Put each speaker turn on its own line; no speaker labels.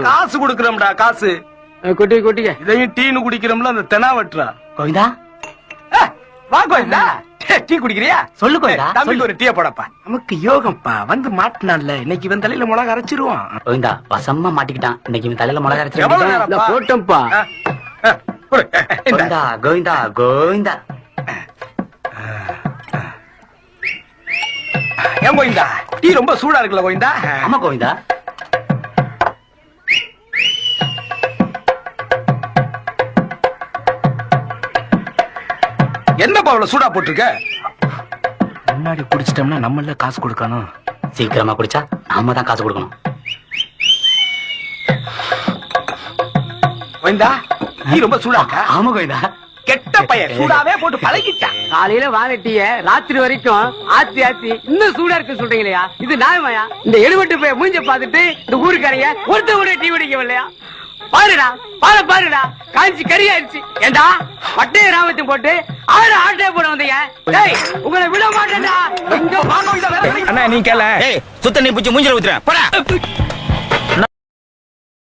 காசு குடுக்கறோம்டா காசு.
கொட்டி கொட்டிக்க.
இதையும் டீனு குடிக்கிறோம்ல அந்த தெனா வெட்டுறா.
கோவிந்தா
வா கோவிந்தா, டீ குடிக்கிறியா?
சொல்லு கோவிந்தா.
தம்பிக்கு ஒரு டீயை போடப்பா. நமக்கு யோகம்ப்பா, வந்து மாட்டினான்ல, இன்னைக்கு இவன் தலையில மிளகா அரைச்சிருவான்.
கோவிந்தா வசமா மாட்டிக்கிட்டான், இன்னைக்கு இவன் தலையில மிளகா
எவ்வளவு
அரைச்சு
நேரம்ப்பா?
போட்டோம்ப்பா.
கொடு.
கோவிந்தா கோவிந்தா கோவிந்தா.
ஏன் கோவிந்தா, டீ ரொம்ப சூடா இருக்குல்ல கோவிந்தா?
ஆமா கோவிந்தா.
என்னப்பா அவ்வளவு சூடா போட்டிருக்க? முன்னாடி குடிச்சிட்டோம்னா நம்மள காசு கொடுக்கணும்.
சீக்கிரமா குடிச்சா நாம தான் காசு கொடுக்கணும்.
கோவிந்தா, டீ ரொம்ப சூடா இருக்கா?
ஆமா கோவிந்தா.
கெட்ட பையன், சூடாவே போட்டு பழகிட்டான்.
காலையில வாழட்டிய ராத்திரி வரைக்கும் ஆத்தி ஆத்தி இன்னும் சூடா இருக்கு சொல்றீங்களா? இது நியாயமாயா? இந்த எழுபட்டு போய் மூஞ்ச பாத்துட்டு இந்த ஊருக்காரங்க ஒருத்தர் கூட டீ குடிக்கவில்லையா? பாருடா பாருடா, காஞ்சி கறி ஆயிடுச்சு. ஏண்டா பட்டைய ராமத்தையும் போட்டு ஆட்டே போட வந்தீங்க? டேய் உங்களை விட மாட்டேன்டா.
அண்ணா நீ கேள.
சுத்த நீ பூச்சி மூஞ்சில ஊத்துறேன். போடா.